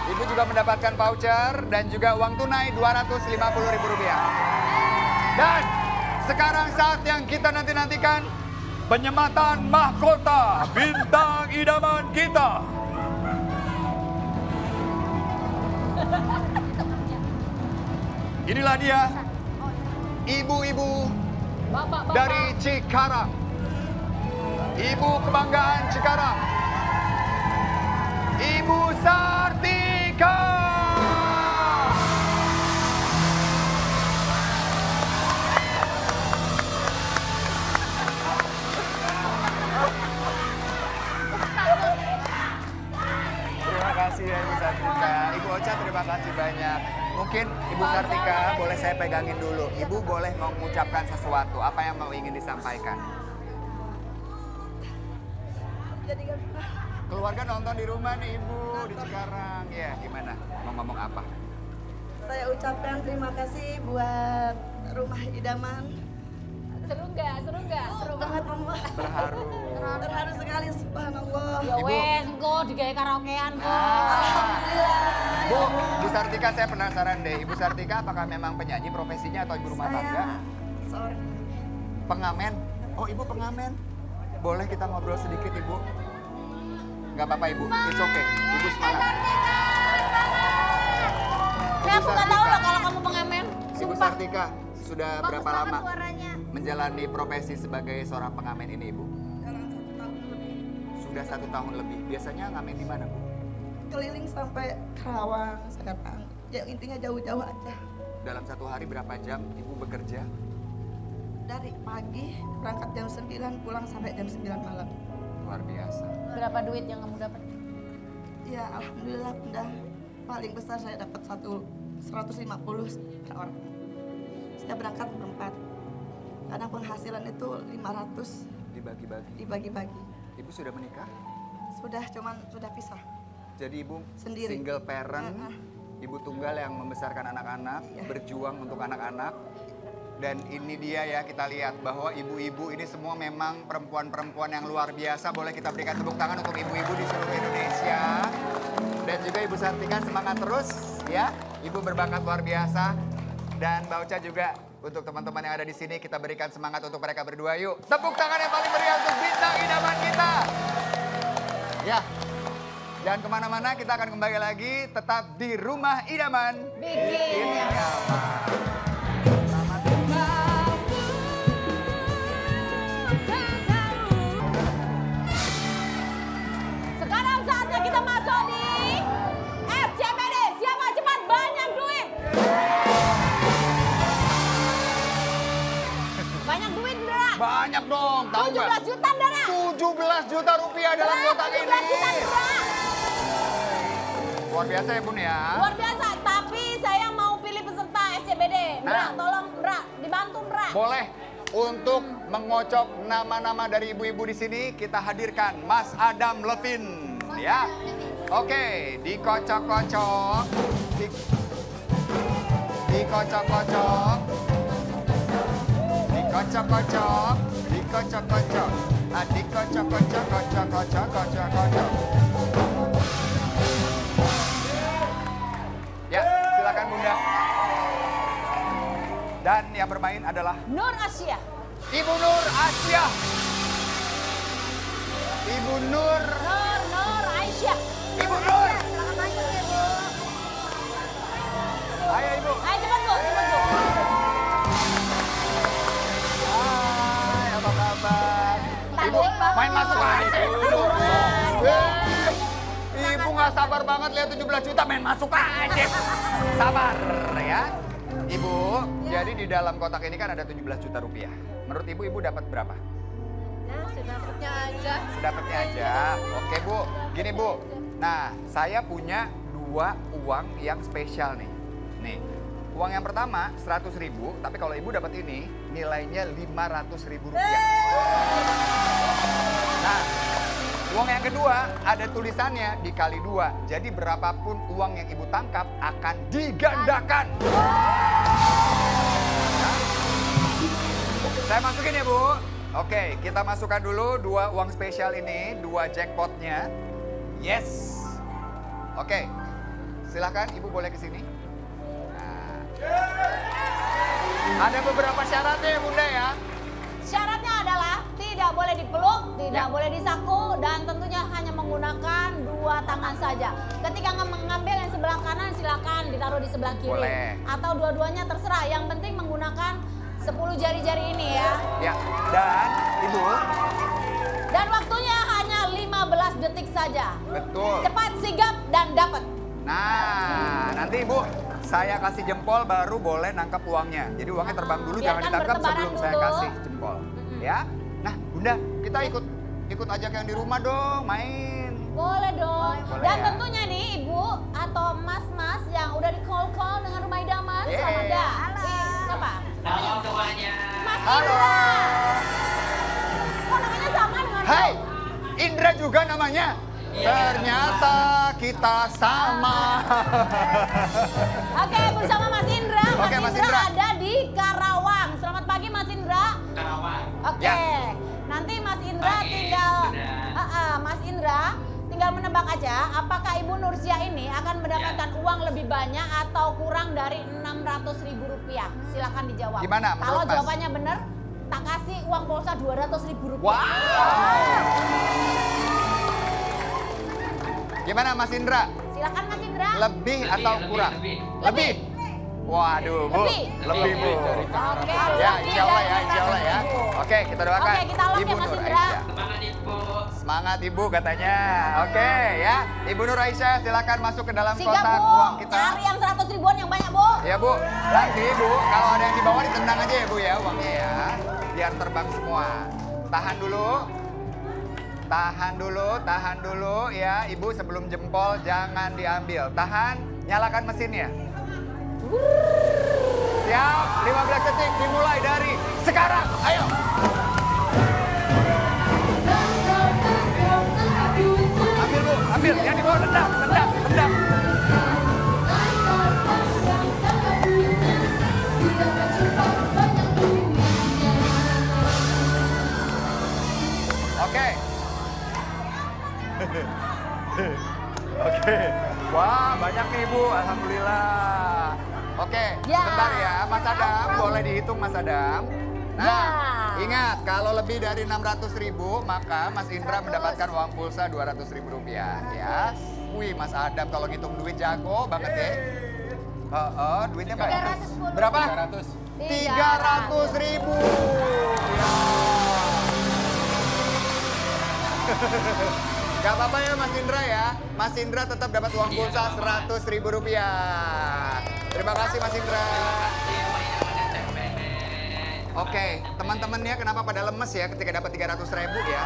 Ibu juga mendapatkan voucher dan juga uang tunai Rp250.000. Dan sekarang saat yang kita nanti-nantikan, penyematan mahkota bintang idaman kita. Inilah dia, ibu-ibu dari Cikarang. Ibu kebanggaan Cikarang. Ibu Sartika. banyak. Mungkin Ibu Sartika boleh saya pegangin dulu. Ibu boleh mengucapkan sesuatu. Apa yang mau ingin disampaikan? Keluarga nonton di rumah nih Ibu di Cikarang. Ya, gimana? Mau ngomong apa? Saya ucapkan terima kasih buat Rumah Idaman. Seru nggak? Seru nggak? Seru banget Mama. Terharu. Terharu sekali subhanallah. Ya Ibu. wes, kok digawe karaokean kok. Alhamdulillah. Bu Sartika saya penasaran deh. Ibu Sartika apakah memang penyanyi profesinya atau ibu rumah tangga? Saya seorang Pengamen. Oh, Ibu pengamen. Boleh kita ngobrol sedikit, Ibu? Gak apa-apa, Ibu. It's okay. Ibu semangat. Ya aku nggak tahu loh kalau kamu pengamen. Ibu Sumpah. Sartika, sudah berapa lama menjalani profesi sebagai seorang pengamen ini, Ibu? sekarang 1 tahun lebih. Sudah 1 tahun lebih. Biasanya ngamen di mana, Bu? Keliling sampai Kerawang sekarang. Ya intinya jauh-jauh aja. Dalam 1 hari berapa jam Ibu bekerja? Dari pagi berangkat jam 9 pulang sampai jam 9 malam. Luar biasa. Berapa duit yang kamu dapat? Ya alhamdulillah Bunda. Paling besar saya dapat 150 per orang. Saya berangkat berempat. Kadang penghasilan itu 500 Dibagi-bagi. dibagi-bagi. Ibu sudah menikah? Sudah pisah. Jadi Ibu Sendiri. single parent, Ibu tunggal yang membesarkan anak-anak, Iya. berjuang untuk anak-anak. Dan ini dia ya, kita lihat bahwa ibu-ibu ini semua memang perempuan-perempuan yang luar biasa. Boleh kita berikan tepuk tangan untuk ibu-ibu di seluruh Indonesia. Dan juga Ibu Sartika semangat terus ya. Ibu berbakat luar biasa. Dan Mbak Ocha juga untuk teman-teman yang ada di sini kita berikan semangat untuk mereka berdua. Yuk, tepuk tangan yang paling meriah untuk bintang idaman kita. Ya, jangan kemana-mana, kita akan kembali lagi tetap di Rumah Idaman. Bikin nyaman. Sekarang saatnya kita masuk di RCPD. Siapa cepat banyak duit? Banyak duit, Ndra. Banyak dong, tahu nggak? 17 juta, Ndra. 17 juta rupiah dalam kotak ini. 17 juta, Ndra. Luar biasa ya Bun ya. Luar biasa, tapi saya mau pilih peserta SCBD. Ndra, Nah. tolong Ndra, dibantu Ndra. Boleh. Untuk mengocok nama-nama dari ibu-ibu di sini, kita hadirkan Mas Adam Levin. Ya. Oke, dikocok-kocok. Dikocok-kocok. Dikocok-kocok. Dikocok-kocok. Ah, dikocok-kocok, kocok-kocok, kocok-kocok. Ya, silakan Bunda. Dan yang bermain adalah Nur Asia. Ibu Nur Asia. Ibu Nur. Nur Aisyah. Ibu Nur. Selamat maju ya, Bu. Ayo Ibu. Ayo cepat, Bu. Cepat, Bu. Hai, apa kabar? Tadi, Ibu, Pak. main masuk aja dulu. Ibu nggak sabar banget lihat 17 juta main masuk aja. Sabar ya. Ibu, jadi di dalam kotak ini kan ada 17 juta rupiah. Menurut Ibu, Ibu dapat berapa? Ya, sedapatnya aja. Sedapatnya aja. Oke Bu, gini Bu. Nah, saya punya 2 uang yang spesial nih. Nih, uang yang pertama 100.000, tapi kalau Ibu dapat ini nilainya 500.000 rupiah. Nah, uang yang kedua ada tulisannya dikali 2. Jadi berapapun uang yang Ibu tangkap akan digandakan. Nah, saya masukin ya Bu. Oke, kita masukkan dulu 2 uang spesial ini, 2 jackpotnya. Yes. Oke, silakan Ibu boleh ke sini. Nah. Ada beberapa syaratnya ya Bunda ya. Syaratnya adalah tidak boleh dipeluk, tidak Ya. boleh disaku, dan tentunya hanya menggunakan 2 tangan saja. Ketika mengambil yang sebelah kanan silakan ditaruh di sebelah kiri. Boleh. Atau dua-duanya terserah, yang penting menggunakan 10 jari-jari ini ya. Ya, dan Ibu, Dan waktunya hanya 15 detik saja. betul. Cepat, sigap, dan dapat. Nah, nanti Ibu, saya kasih jempol baru boleh nangkap uangnya. Jadi uangnya terbang dulu, jangan Biarkan ditangkap bertebaran sebelum saya dulu. kasih jempol. Ya. Nah, Bunda, kita ikut ajak yang di rumah dong, main. Boleh dong. Boleh Dan ya. tentunya nih Ibu atau Mas-mas yang udah di Indra. Kok namanya sama dengan Hai, Indra juga namanya. Ternyata kita sama. Oke, bersama Mas Indra. Oke, Mas Indra. Ada di Karawang. Selamat pagi Mas Indra. Karawang. Oke. Ya. Nanti Mas Indra Pagi, tinggal benar. Mas Indra tinggal menebak aja apakah Ibu Nursia ini akan mendapatkan uang lebih banyak atau kurang dari Rp600.000. Silakan dijawab. Gimana Kalau menurut Mas? jawabannya benar, tak kasih uang pulsa Rp200.000. Wow. Gimana Mas Indra? Silakan Mas Indra. Lebih atau kurang? Lebih. Waduh, Bu. Lebih. Lebih, Bu. Oke. Ya, lebih insya Allah dari ya, insya Allah ya. Rp600.000. Oke, kita doakan. Oke, kita lock ya, Ibu Mas Nur Indra. Aisyah. Semangat Ibu. Semangat Ibu katanya. Oke ya, Ibu Nur Aisyah silakan masuk ke dalam Sigap kotak Bu, uang kita. cari yang 100 ribuan yang banyak Bu. Ya Bu, nanti Bu, kalau ada yang di bawah ditendang aja ya Bu ya uangnya ya. Biar terbang semua. Tahan dulu. Tahan dulu ya. Ibu sebelum jempol jangan diambil. Tahan, nyalakan mesinnya. Siap, 15 detik dimulai dari sekarang. Ayo. Ambil Bu, ambil. Yang di bawah tendang. Oke. Oke. Wah, banyak nih Ibu. Alhamdulillah. Oke, Ya. sebentar ya. Mas Adam, boleh dihitung Mas Adam. Nah, Ya. ingat kalau lebih dari 600.000 maka Mas Indra mendapatkan uang pulsa Rp200.000 ya. Wih, Mas Adam kalau ngitung duit jago banget ya. Duitnya banyak. 310. Berapa? 300. 300.000. Ya. Gak apa-apa ya Mas Indra ya. Mas Indra tetap dapat uang pulsa Rp100.000. Terima kasih Mas Indra. Oke, teman-temannya kenapa pada lemes ya ketika dapat 300.000 ya?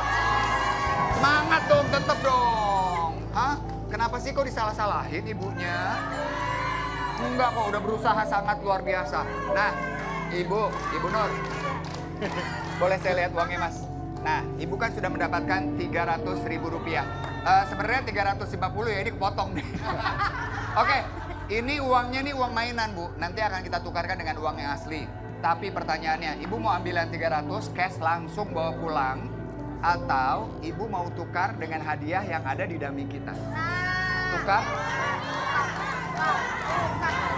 Semangat dong, tetap dong. Hah? Kenapa sih kok disalah-salahin ibunya? Enggak kok, udah berusaha sangat luar biasa. Nah, Ibu Nur, boleh saya lihat uangnya Mas? Nah, Ibu kan sudah mendapatkan Rp300.000. Sebenarnya 350 ya, ini kepotong nih. Oke, ini uangnya nih uang mainan Bu. Nanti akan kita tukarkan dengan uang yang asli. Tapi pertanyaannya, Ibu mau ambil yang 300 cash langsung bawa pulang? Atau Ibu mau tukar dengan hadiah yang ada di dummy kita? Tukar?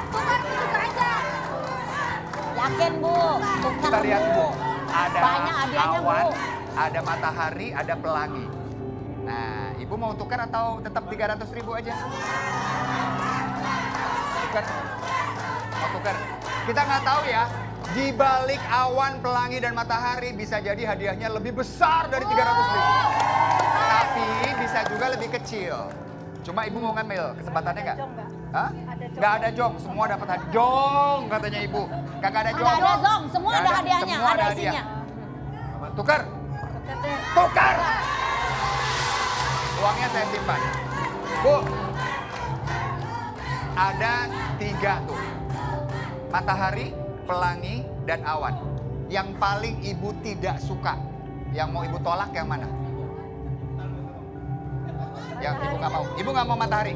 Tukar aja. Yakin Bu, tukar Kita lihat Bu. Ada Banyak hadiahnya awan, Bu. ada matahari, ada pelangi. Nah, Ibu mau tukar atau tetap 300.000 aja? Tukar. Mau tukar. Kita nggak tahu ya, di balik awan, pelangi, dan matahari bisa jadi hadiahnya lebih besar dari 300.000. Tapi bisa juga lebih kecil. Cuma Ibu mau ngambil, kesempatannya nggak? Hah? Nggak ada jong, semua dapat hadiah. Jong katanya Ibu. Kagak ada jong. Nggak ada zong, semua Nggak ada hadiahnya, semua ada hadiah. isinya. Tukar. Tukar. Uangnya saya simpan. Bu, ada 3 tuh. Matahari, pelangi, dan awan. Yang paling Ibu tidak suka, yang mau Ibu tolak yang mana? Yang Ibu nggak mau. Ibu nggak mau matahari.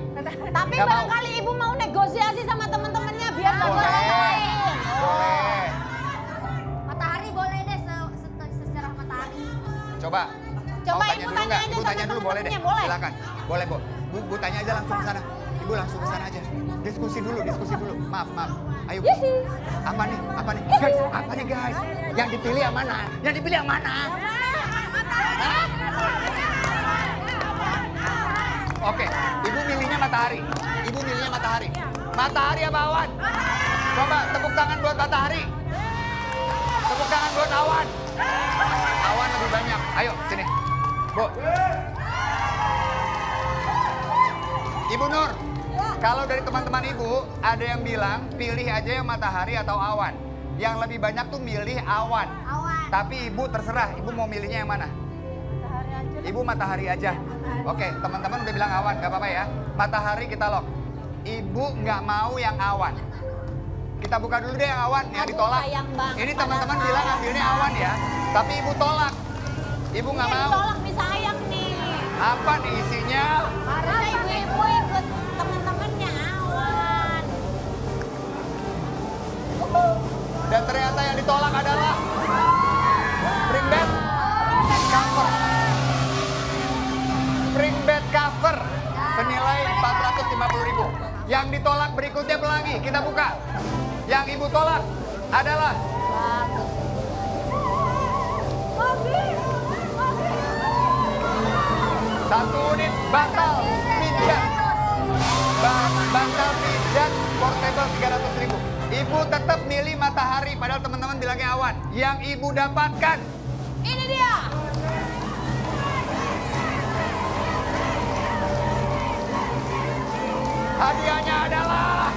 Tapi Nggak mau. barangkali Ibu mau negosiasi sama teman-temannya biar nggak Boleh. ngerasain. Boleh. Matahari boleh deh secara matahari. Coba. Coba Mau Ibu dulu tanya nggak? aja Ibu sama tanya dulu boleh deh. temen-temennya, boleh. Silakan. Boleh, Bu. Bu tanya aja langsung ke sana. Ibu langsung ke sana aja. Diskusi dulu. Maaf. Ayo. Bu. Apa nih? Guys, apa nih guys? Yang dipilih yang mana? Hah? Oke, Ibu milihnya matahari. Matahari apa awan? Coba tepuk tangan buat matahari. Tepuk tangan buat awan. Awan lebih banyak. Ayo, sini. Bu. Ibu Nur, kalau dari teman-teman Ibu, ada yang bilang pilih aja yang matahari atau awan. Yang lebih banyak tuh milih awan. Tapi Ibu terserah, Ibu mau milihnya yang mana? Ibu matahari aja. Oke, teman-teman udah bilang awan, gak apa-apa ya. Matahari kita lock. Ibu nggak mau yang awan. Kita buka dulu deh yang awan, yang Aduh, ditolak. sayang banget. Ini teman-teman Padahal. bilang ambilnya awan ya. Tapi ibu tolak. Ibu nggak Yang mau. ditolak nih sayang nih. Apa nih isinya? Harusnya ibu-ibu ikut teman-temannya awan. Dan ternyata yang ditolak adalah spring bed cover. Spring bed cover senilai 450.000. Yang ditolak berikutnya pelangi, kita buka. Yang ibu tolak adalah satu unit bantal pijat. Bantal pijat portable 300.000. Ibu tetap milih matahari, padahal teman-teman bilangnya awan. Yang ibu dapatkan Ini dia. hadiahnya adalah